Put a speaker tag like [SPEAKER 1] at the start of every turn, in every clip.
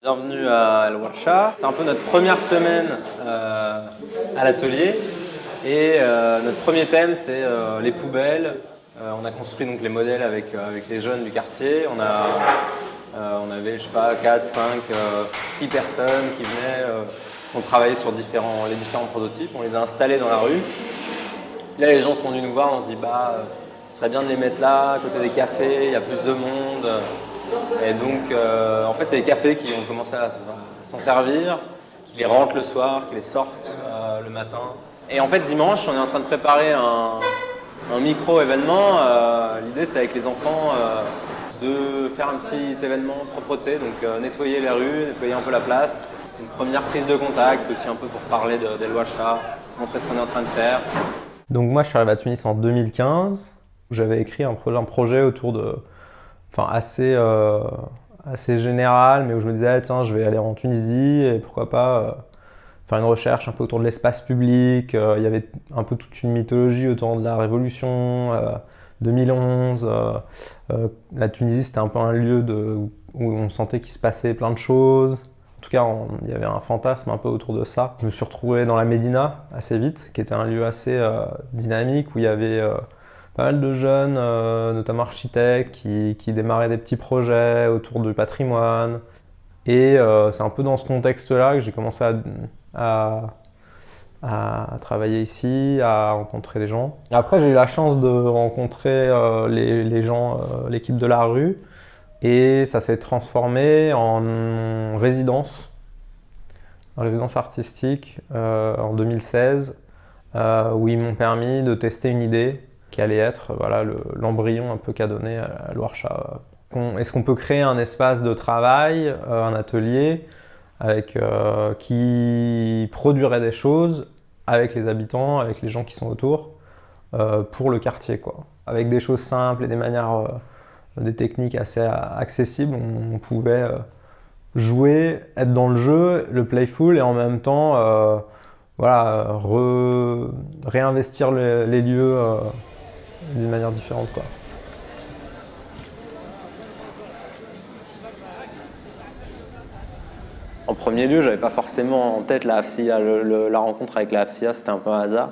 [SPEAKER 1] Bienvenue à El Warsha. C'est un peu notre première semaine à l'atelier et notre premier thème c'est les poubelles. On a construit donc les modèles avec les jeunes du quartier. On avait je sais pas 4, 5, 6 personnes qui venaient, on travaillait sur les différents prototypes, on les a installés dans la rue. Là les gens sont venus nous voir, on se dit ce serait bien de les mettre là, à côté des cafés, il y a plus de monde. Et donc, en fait, c'est les cafés qui ont commencé à s'en servir, qui les rentrent le soir, qui les sortent le matin. Et en fait, dimanche, on est en train de préparer un micro-événement. L'idée, c'est avec les enfants de faire un petit événement propreté, donc nettoyer les rues, nettoyer un peu la place. C'est une première prise de contact, c'est aussi un peu pour parler d'El Warsha, montrer ce qu'on est en train de faire.
[SPEAKER 2] Donc moi, je suis arrivé à Tunis en 2015. J'avais écrit un projet autour de... assez général, mais où je me disais, tiens, je vais aller en Tunisie et pourquoi pas faire une recherche un peu autour de l'espace public. Il y avait un peu toute une mythologie autour de la Révolution, 2011. La Tunisie, c'était un peu un lieu où on sentait qu'il se passait plein de choses. En tout cas, il y avait un fantasme un peu autour de ça. Je me suis retrouvé dans la Médina assez vite, qui était un lieu assez dynamique, où il y avait pas mal de jeunes, notamment architectes, qui démarraient des petits projets autour du patrimoine. Et c'est un peu dans ce contexte-là que j'ai commencé à travailler ici, à rencontrer des gens. Et après, j'ai eu la chance de rencontrer les gens, l'équipe de la rue, et ça s'est transformé en résidence artistique en 2016, où ils m'ont permis de tester une idée qui allait être l'embryon un peu qu'a donné à El Warsha. Est-ce qu'on peut créer un espace de travail, un atelier, qui produirait des choses avec les habitants, avec les gens qui sont autour, pour le quartier, quoi. Avec des choses simples et des techniques assez accessibles, on pouvait jouer, être dans le jeu, le playful, et en même temps réinvestir les lieux d'une manière différente, quoi.
[SPEAKER 1] En premier lieu, j'avais pas forcément en tête la Hafsia. La rencontre avec la Hafsia, c'était un peu un hasard.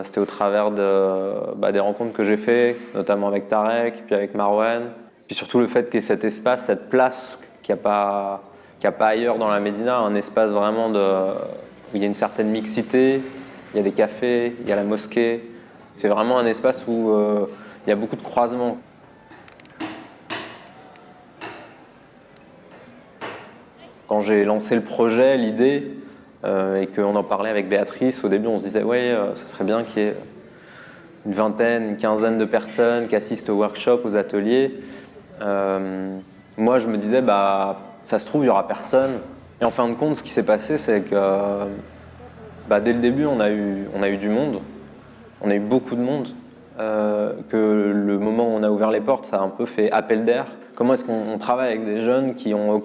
[SPEAKER 1] C'était au travers des rencontres que j'ai fait, notamment avec Tarek, puis avec Marwan. Puis surtout le fait qu'il y ait cet espace, cette place qu'il n'y a pas ailleurs dans la Médina, un espace vraiment où il y a une certaine mixité, il y a des cafés, il y a la mosquée. C'est vraiment un espace où il y a beaucoup de croisements. Quand j'ai lancé le projet, l'idée, et qu'on en parlait avec Béatrice, au début on se disait ce serait bien qu'il y ait une vingtaine, une quinzaine de personnes qui assistent aux workshops, aux ateliers. Moi je me disais ça se trouve il n'y aura personne. Et en fin de compte ce qui s'est passé c'est que dès le début on a eu du monde, on a eu beaucoup de monde. Que le moment où on a ouvert les portes ça a un peu fait appel d'air. Comment est-ce qu'on travaille avec des jeunes qui n'ont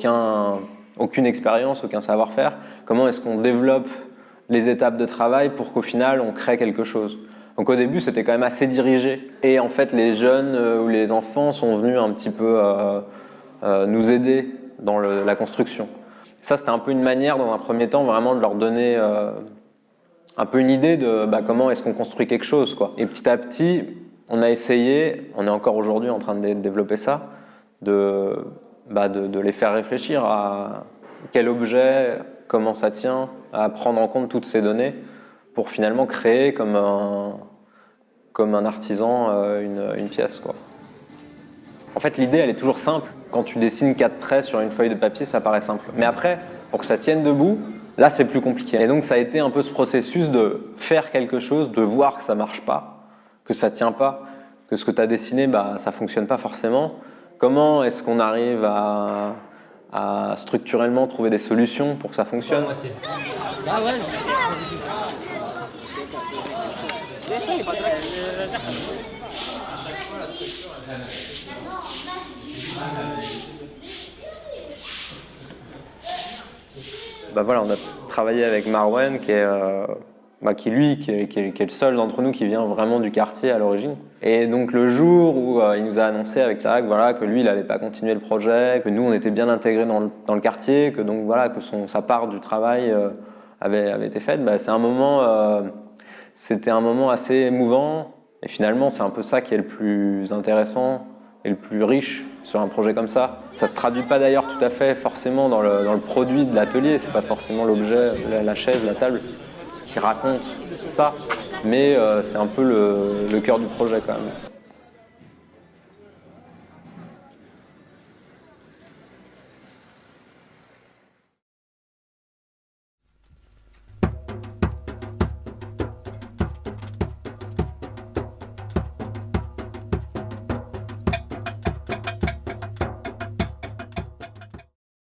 [SPEAKER 1] aucune expérience, aucun savoir-faire? Comment est-ce qu'on développe les étapes de travail pour qu'au final on crée quelque chose? Donc au début c'était quand même assez dirigé, et en fait les jeunes ou les enfants sont venus un petit peu nous aider dans la construction. Ça c'était un peu une manière dans un premier temps vraiment de leur donner un peu une idée de comment est-ce qu'on construit quelque chose, quoi. Et petit à petit on a essayé, on est encore aujourd'hui en train de développer ça, de les faire réfléchir à quel objet, comment ça tient, à prendre en compte toutes ces données pour finalement créer comme un artisan une pièce, quoi. En fait, l'idée, elle est toujours simple. Quand tu dessines 4 traits sur une feuille de papier, ça paraît simple. Mais après, pour que ça tienne debout, là, c'est plus compliqué. Et donc, ça a été un peu ce processus de faire quelque chose, de voir que ça marche pas, que ça tient pas, que ce que tu as dessiné, ça fonctionne pas forcément. Comment est-ce qu'on arrive à structurellement trouver des solutions pour que ça fonctionne? On a travaillé avec Marwan qui est qui est le seul d'entre nous qui vient vraiment du quartier à l'origine. Et donc le jour où il nous a annoncé avec Tarak, voilà, que lui il n'allait pas continuer le projet, que nous on était bien intégrés dans le quartier, que donc voilà, que sa part du travail avait été faite, c'était un moment assez émouvant. Et finalement c'est un peu ça qui est le plus intéressant et le plus riche sur un projet comme ça. Ça se traduit pas d'ailleurs tout à fait forcément dans le produit de l'atelier, c'est pas forcément l'objet, la chaise, la table qui raconte ça, mais c'est un peu le cœur du projet quand même.